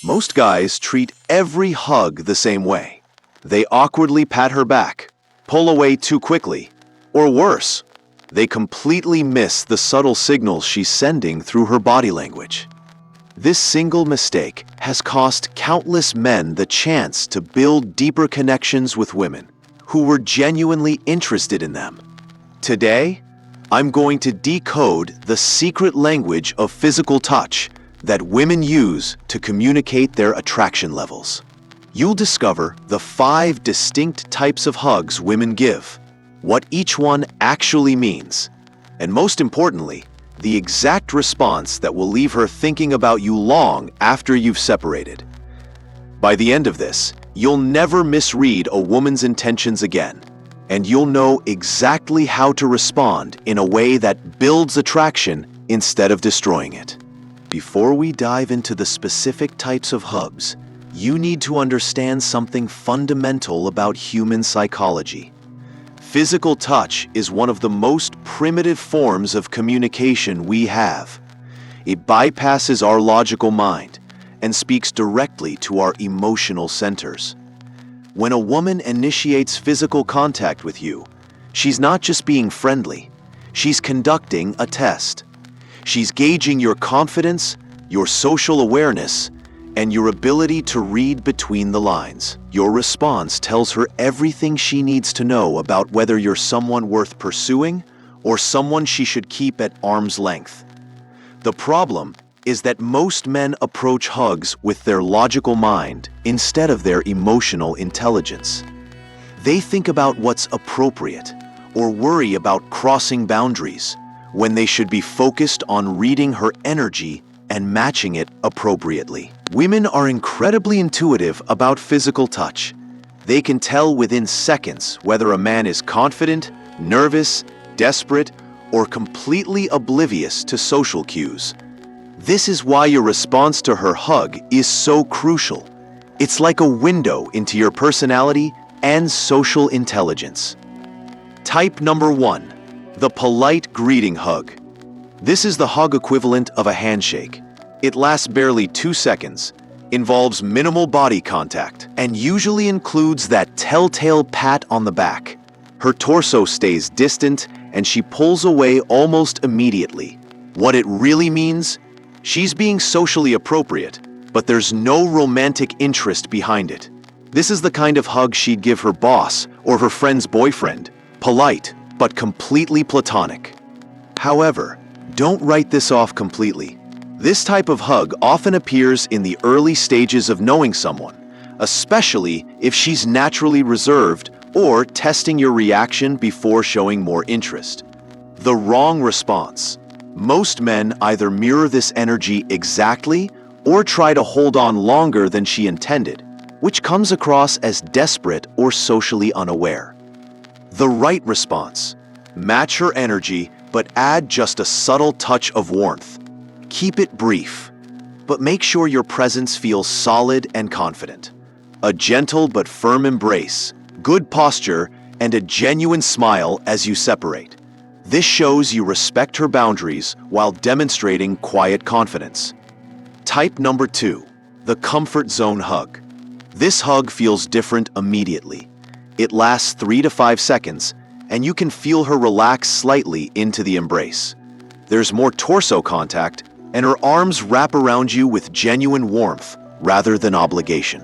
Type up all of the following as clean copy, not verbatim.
Most guys treat every hug the same way. They awkwardly pat her back, pull away too quickly, or worse, they completely miss the subtle signals she's sending through her body language. This single mistake has cost countless men the chance to build deeper connections with women who were genuinely interested in them. Today, I'm going to decode the secret language of physical touch that women use to communicate their attraction levels. You'll discover the 5 distinct types of hugs women give, what each one actually means, and most importantly, the exact response that will leave her thinking about you long after you've separated. By the end of this, you'll never misread a woman's intentions again, and you'll know exactly how to respond in a way that builds attraction instead of destroying it. Before we dive into the specific types of hugs, you need to understand something fundamental about human psychology. Physical touch is one of the most primitive forms of communication we have. It bypasses our logical mind and speaks directly to our emotional centers. When a woman initiates physical contact with you, she's not just being friendly, she's conducting a test. She's gauging your confidence, your social awareness, and your ability to read between the lines. Your response tells her everything she needs to know about whether you're someone worth pursuing or someone she should keep at arm's length. The problem is that most men approach hugs with their logical mind instead of their emotional intelligence. They think about what's appropriate or worry about crossing boundaries when they should be focused on reading her energy and matching it appropriately. Women are incredibly intuitive about physical touch. They can tell within seconds whether a man is confident, nervous, desperate, or completely oblivious to social cues. This is why your response to her hug is so crucial. It's like a window into your personality and social intelligence. Type number 1, the polite greeting hug. This is the hug equivalent of a handshake. It lasts barely 2 seconds, involves minimal body contact, and usually includes that telltale pat on the back. Her torso stays distant, and she pulls away almost immediately. What it really means? She's being socially appropriate, but there's no romantic interest behind it. This is the kind of hug she'd give her boss or her friend's boyfriend. Polite, but completely platonic. However, don't write this off completely. This type of hug often appears in the early stages of knowing someone, especially if she's naturally reserved or testing your reaction before showing more interest. The wrong response. Most men either mirror this energy exactly or try to hold on longer than she intended, which comes across as desperate or socially unaware. The right response. Match her energy, but add just a subtle touch of warmth. Keep it brief, but make sure your presence feels solid and confident. A gentle but firm embrace, good posture, and a genuine smile as you separate. This shows you respect her boundaries while demonstrating quiet confidence. Type number 2, the comfort zone hug. This hug feels different immediately. It lasts 3 to 5 seconds, and you can feel her relax slightly into the embrace. There's more torso contact, and her arms wrap around you with genuine warmth rather than obligation.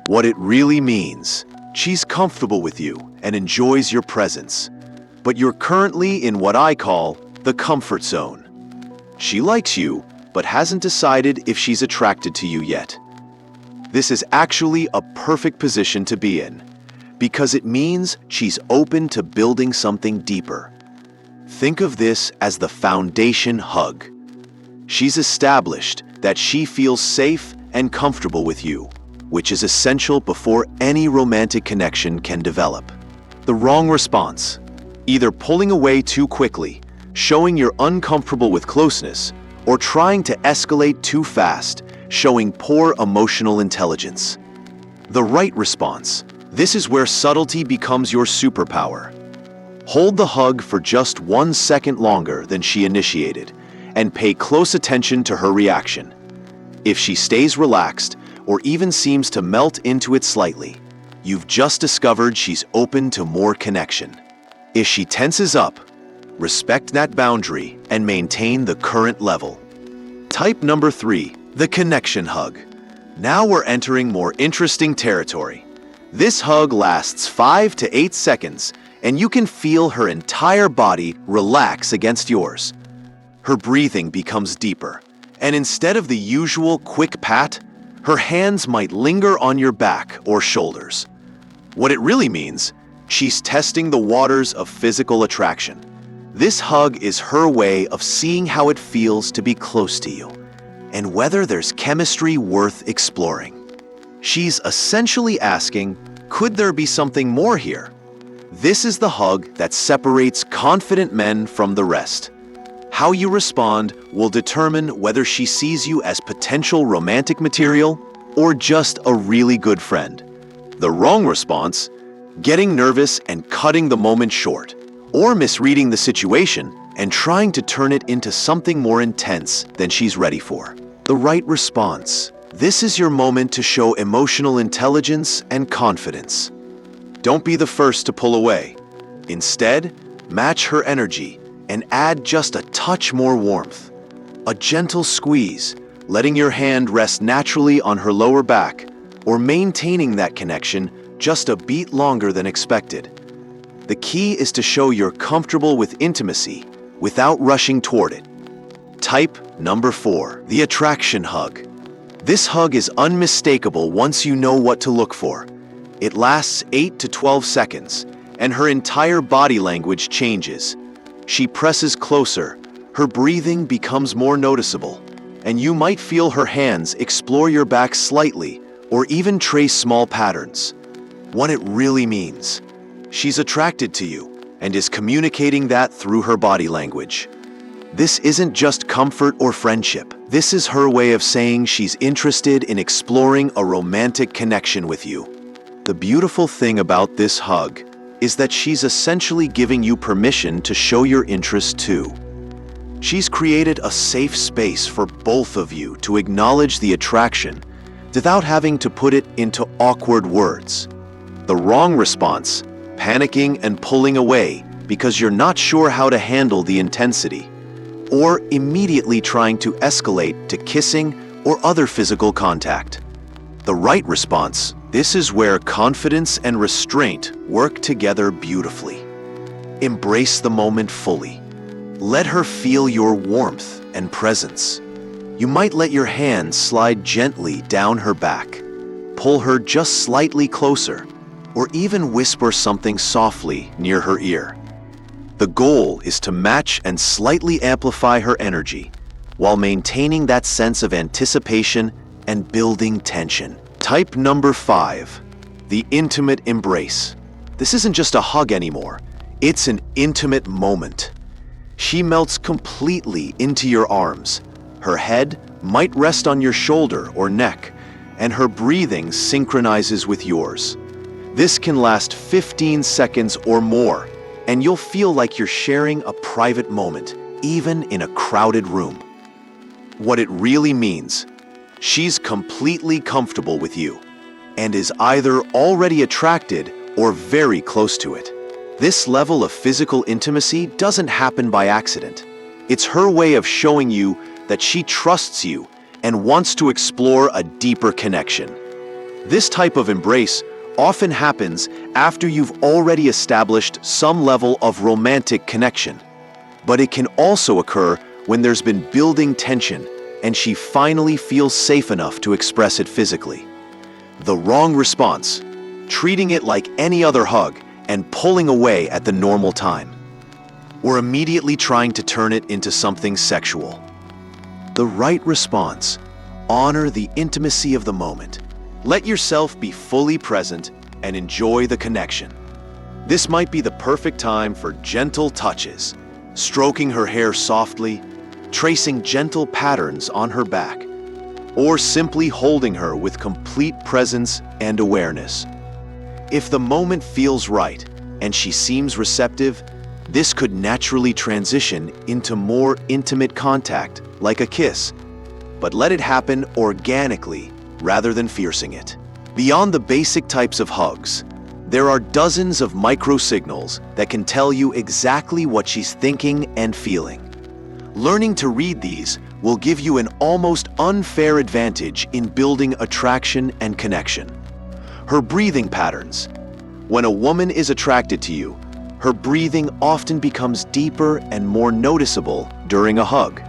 What it really means, she's comfortable with you and enjoys your presence, but you're currently in what I call the comfort zone. She likes you, but hasn't decided if she's attracted to you yet. This is actually a perfect position to be in, because it means she's open to building something deeper. Think of this as the foundation hug. She's established that she feels safe and comfortable with you, which is essential before any romantic connection can develop. The wrong response. Either pulling away too quickly, showing you're uncomfortable with closeness, or trying to escalate too fast, showing poor emotional intelligence. The right response. This is where subtlety becomes your superpower. Hold the hug for just 1 second longer than she initiated, and pay close attention to her reaction. If she stays relaxed or even seems to melt into it slightly, you've just discovered she's open to more connection. If she tenses up, respect that boundary and maintain the current level. Type number 3, the connection hug. Now we're entering more interesting territory. This hug lasts 5 to 8 seconds, and you can feel her entire body relax against yours. Her breathing becomes deeper, and instead of the usual quick pat, her hands might linger on your back or shoulders. What it really means, she's testing the waters of physical attraction. This hug is her way of seeing how it feels to be close to you, and whether there's chemistry worth exploring. She's essentially asking, could there be something more here? This is the hug that separates confident men from the rest. How you respond will determine whether she sees you as potential romantic material or just a really good friend. The wrong response, getting nervous and cutting the moment short, or misreading the situation and trying to turn it into something more intense than she's ready for. The right response. This is your moment to show emotional intelligence and confidence. Don't be the first to pull away. Instead, match her energy and add just a touch more warmth. A gentle squeeze, letting your hand rest naturally on her lower back, or maintaining that connection just a beat longer than expected. The key is to show you're comfortable with intimacy without rushing toward it. Type number 4, the attraction hug. This hug is unmistakable once you know what to look for. It lasts 8 to 12 seconds, and her entire body language changes. She presses closer, her breathing becomes more noticeable, and you might feel her hands explore your back slightly or even trace small patterns. What it really means, she's attracted to you and is communicating that through her body language. This isn't just comfort or friendship. This is her way of saying she's interested in exploring a romantic connection with you. The beautiful thing about this hug is that she's essentially giving you permission to show your interest too. She's created a safe space for both of you to acknowledge the attraction without having to put it into awkward words. The wrong response, panicking and pulling away because you're not sure how to handle the intensity, or immediately trying to escalate to kissing or other physical contact. The right response, this is where confidence and restraint work together beautifully. Embrace the moment fully. Let her feel your warmth and presence. You might let your hand slide gently down her back, pull her just slightly closer, or even whisper something softly near her ear. The goal is to match and slightly amplify her energy while maintaining that sense of anticipation and building tension. Type number 5, the intimate embrace. This isn't just a hug anymore. It's an intimate moment. She melts completely into your arms. Her head might rest on your shoulder or neck, and her breathing synchronizes with yours. This can last 15 seconds or more, and you'll feel like you're sharing a private moment, even in a crowded room. What it really means, she's completely comfortable with you and is either already attracted or very close to it. This level of physical intimacy doesn't happen by accident. It's her way of showing you that she trusts you and wants to explore a deeper connection. This type of embrace often happens after you've already established some level of romantic connection, but it can also occur when there's been building tension and she finally feels safe enough to express it physically. The wrong response, treating it like any other hug and pulling away at the normal time, or immediately trying to turn it into something sexual. The right response, honor the intimacy of the moment. Let yourself be fully present and enjoy the connection. This might be the perfect time for gentle touches, stroking her hair softly, tracing gentle patterns on her back, or simply holding her with complete presence and awareness. If the moment feels right and she seems receptive, this could naturally transition into more intimate contact, like a kiss. but let it happen organically rather than forcing it. Beyond the basic types of hugs, there are dozens of micro signals that can tell you exactly what she's thinking and feeling. Learning to read these will give you an almost unfair advantage in building attraction and connection. Her breathing patterns. When a woman is attracted to you, her breathing often becomes deeper and more noticeable during a hug.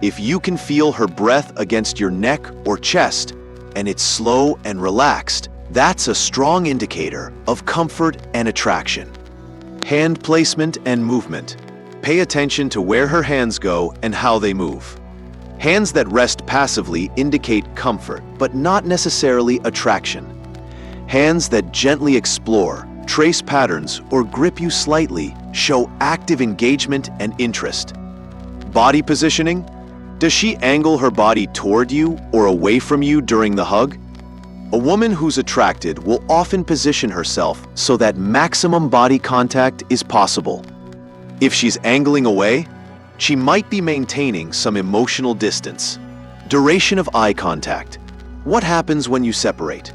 If you can feel her breath against your neck or chest, and it's slow and relaxed, that's a strong indicator of comfort and attraction. Hand placement and movement. Pay attention to where her hands go and how they move. Hands that rest passively indicate comfort, but not necessarily attraction. Hands that gently explore, trace patterns, or grip you slightly show active engagement and interest. Body positioning. Does she angle her body toward you or away from you during the hug? A woman who's attracted will often position herself so that maximum body contact is possible. If she's angling away, she might be maintaining some emotional distance. Duration of eye contact. What happens when you separate?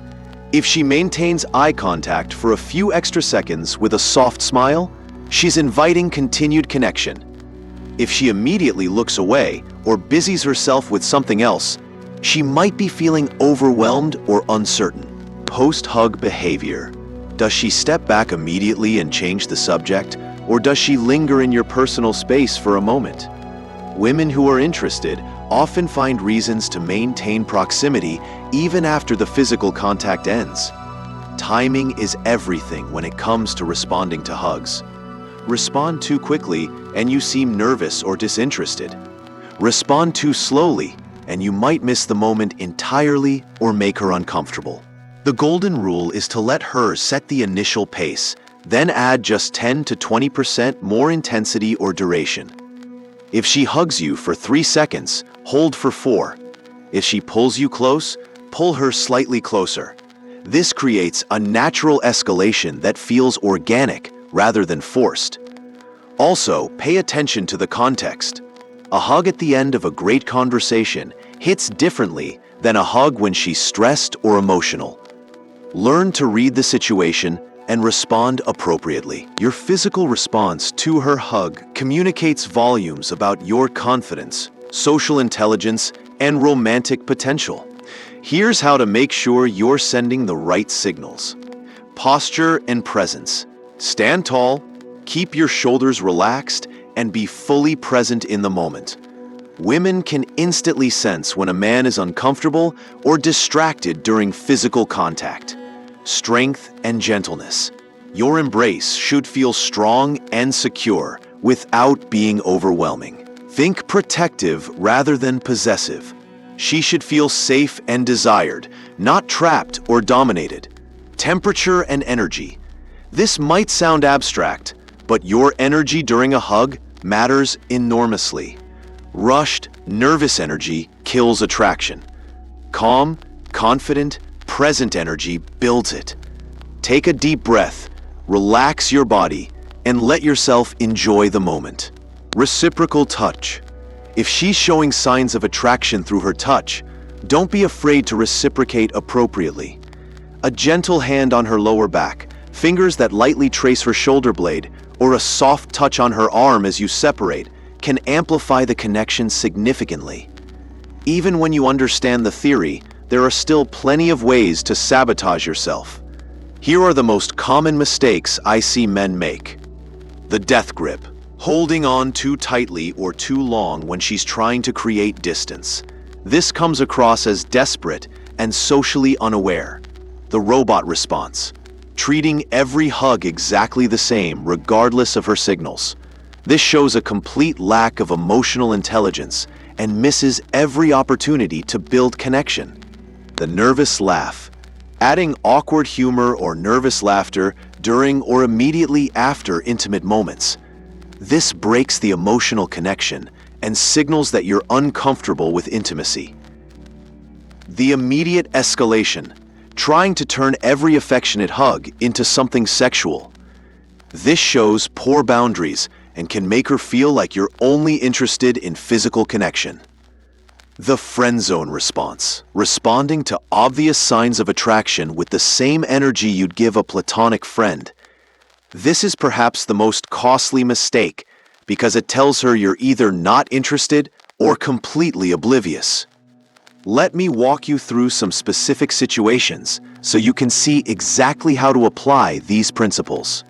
If she maintains eye contact for a few extra seconds with a soft smile, she's inviting continued connection. If she immediately looks away or busies herself with something else, she might be feeling overwhelmed or uncertain. Post-hug behavior. Does she step back immediately and change the subject, or does she linger in your personal space for a moment? Women who are interested often find reasons to maintain proximity even after the physical contact ends. Timing is everything when it comes to responding to hugs. Respond too quickly and you seem nervous or disinterested. Respond too slowly and you might miss the moment entirely or make her uncomfortable. The golden rule is to let her set the initial pace, then add just 10 to 20% more intensity or duration. If she hugs you for 3 seconds, hold for 4. If she pulls you close, pull her slightly closer. This creates a natural escalation that feels organic rather than forced. Also, pay attention to the context. A hug at the end of a great conversation hits differently than a hug when she's stressed or emotional. Learn to read the situation and respond appropriately. Your physical response to her hug communicates volumes about your confidence, social intelligence, and romantic potential. Here's how to make sure you're sending the right signals. Posture and presence. Stand tall, keep your shoulders relaxed, and be fully present in the moment. Women can instantly sense when a man is uncomfortable or distracted during physical contact. Strength and gentleness. Your embrace should feel strong and secure without being overwhelming. Think protective rather than possessive. She should feel safe and desired, not trapped or dominated. Temperature and energy. This might sound abstract, but your energy during a hug matters enormously. Rushed, nervous energy kills attraction. Calm, confident, present energy builds it. Take a deep breath, relax your body, and let yourself enjoy the moment. Reciprocal touch. If she's showing signs of attraction through her touch, don't be afraid to reciprocate appropriately. A gentle hand on her lower back, fingers that lightly trace her shoulder blade, or a soft touch on her arm as you separate can amplify the connection significantly. Even when you understand the theory, there are still plenty of ways to sabotage yourself. Here are the most common mistakes I see men make. The death grip. Holding on too tightly or too long when she's trying to create distance. This comes across as desperate and socially unaware. The robot response. Treating every hug exactly the same regardless of her signals. This shows a complete lack of emotional intelligence and misses every opportunity to build connection. The nervous laugh. Adding awkward humor or nervous laughter during or immediately after intimate moments. This breaks the emotional connection and signals that you're uncomfortable with intimacy. The immediate escalation. Trying to turn every affectionate hug into something sexual. This shows poor boundaries and can make her feel like you're only interested in physical connection. The friend zone response, responding to obvious signs of attraction with the same energy you'd give a platonic friend. This is perhaps the most costly mistake because it tells her you're either not interested or completely oblivious. Let me walk you through some specific situations so you can see exactly how to apply these principles.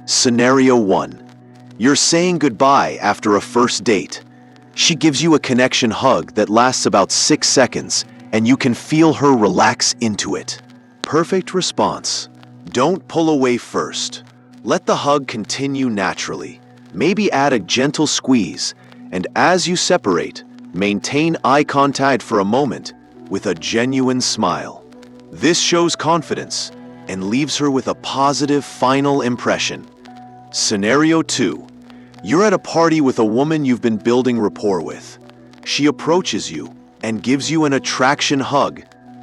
Scenario 1. You're saying goodbye after a first date. She gives you a connection hug that lasts about 6 seconds, and you can feel her relax into it. Perfect response. Don't pull away first. Let the hug continue naturally. Maybe add a gentle squeeze, and as you separate, maintain eye contact for a moment with a genuine smile. This shows confidence and leaves her with a positive final impression. Scenario 2. You're at a party with a woman you've been building rapport with. She approaches you and gives you an attraction hug,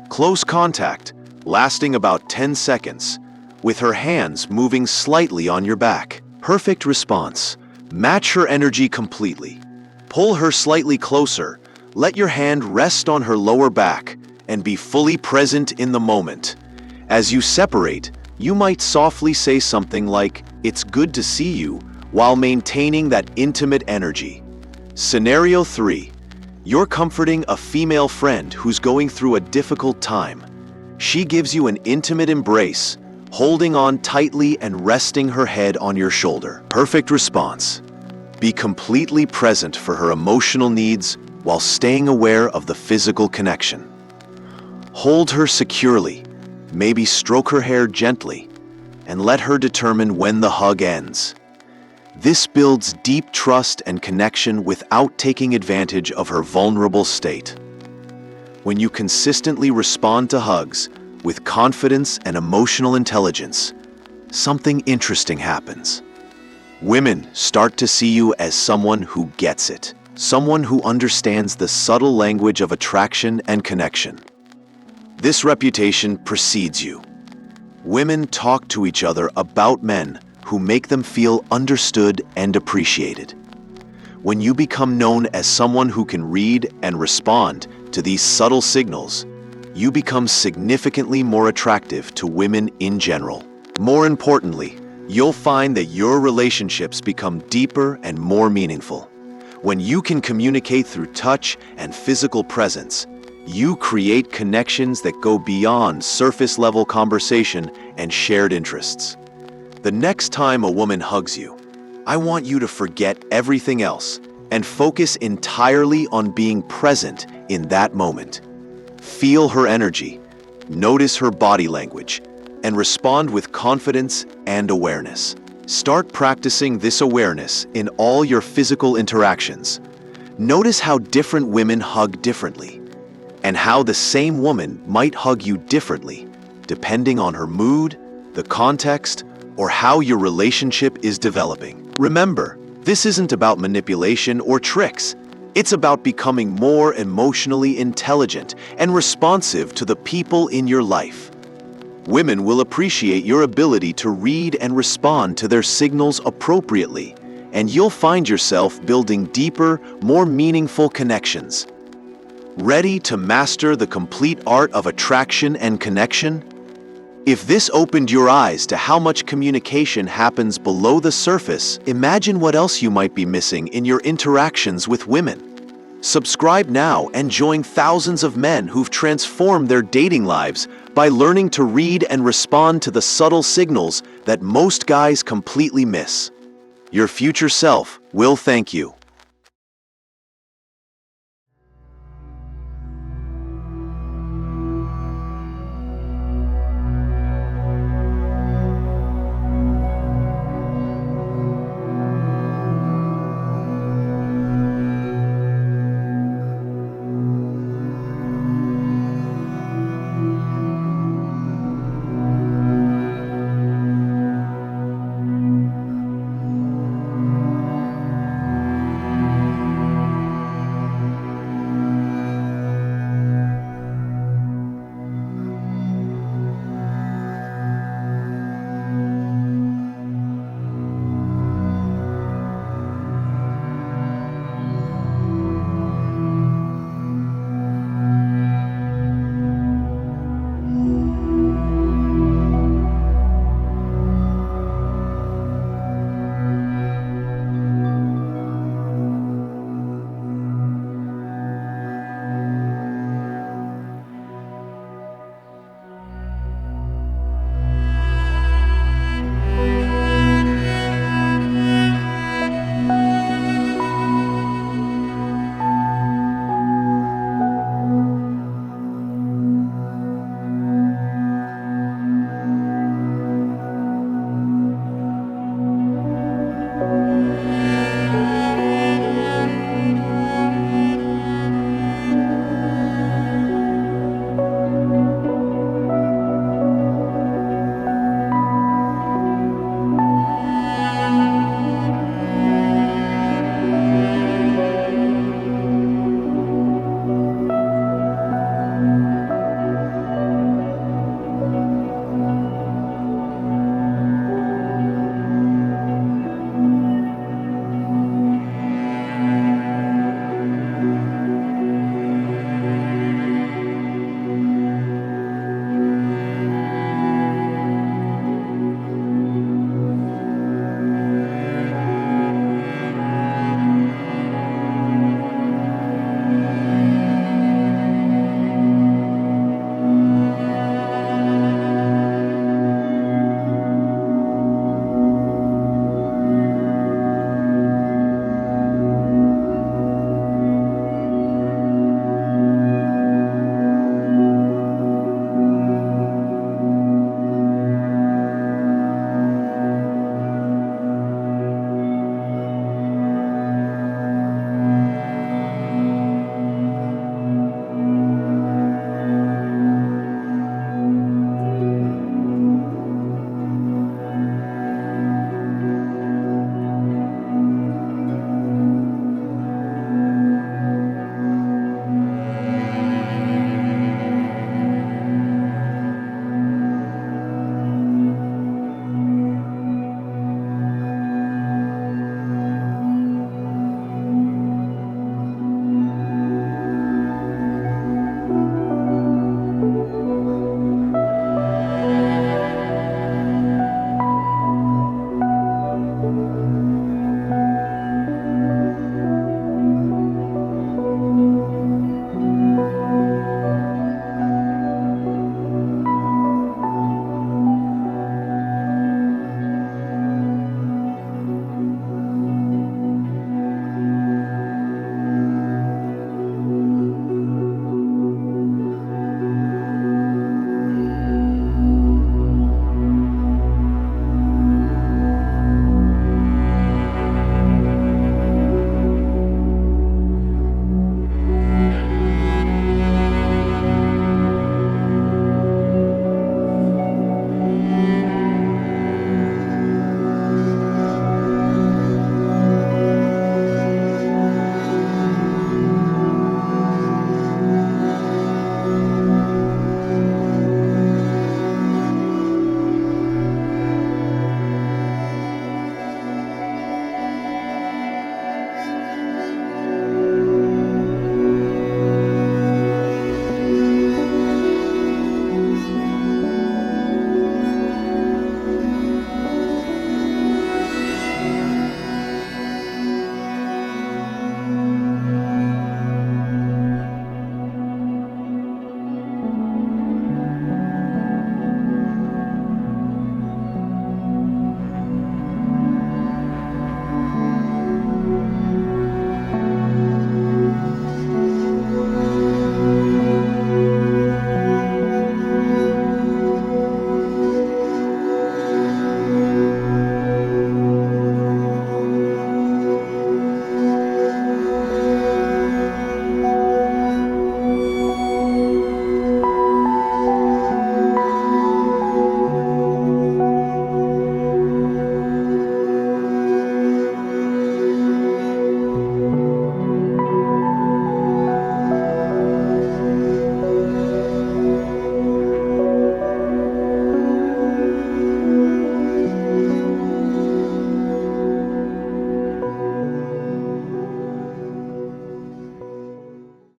close contact, lasting about 10 seconds, with her hands moving slightly on your back. Perfect response. Match her energy completely. Pull her slightly closer, let your hand rest on her lower back, and be fully present in the moment. As you separate, you might softly say something like, "It's good to see you," while maintaining that intimate energy. Scenario 3. You're comforting a female friend who's going through a difficult time. She gives you an intimate embrace, holding on tightly and resting her head on your shoulder. Perfect response. Be completely present for her emotional needs while staying aware of the physical connection. Hold her securely, maybe stroke her hair gently, and let her determine when the hug ends. This builds deep trust and connection without taking advantage of her vulnerable state. When you consistently respond to hugs with confidence and emotional intelligence, something interesting happens. Women start to see you as someone who gets it, someone who understands the subtle language of attraction and connection. This reputation precedes you. Women talk to each other about men who make them feel understood and appreciated. When you become known as someone who can read and respond to these subtle signals, you become significantly more attractive to women in general. More importantly, you'll find that your relationships become deeper and more meaningful. When you can communicate through touch and physical presence, you create connections that go beyond surface-level conversation and shared interests. The next time a woman hugs you, I want you to forget everything else and focus entirely on being present in that moment. Feel her energy, notice her body language, and respond with confidence and awareness. Start practicing this awareness in all your physical interactions. Notice how different women hug differently, and how the same woman might hug you differently, depending on her mood, the context, or how your relationship is developing. Remember, this isn't about manipulation or tricks. It's about becoming more emotionally intelligent and responsive to the people in your life. Women will appreciate your ability to read and respond to their signals appropriately, and you'll find yourself building deeper, more meaningful connections. Ready to master the complete art of attraction and connection? If this opened your eyes to how much communication happens below the surface, imagine what else you might be missing in your interactions with women. Subscribe now and join thousands of men who've transformed their dating lives by learning to read and respond to the subtle signals that most guys completely miss. Your future self will thank you.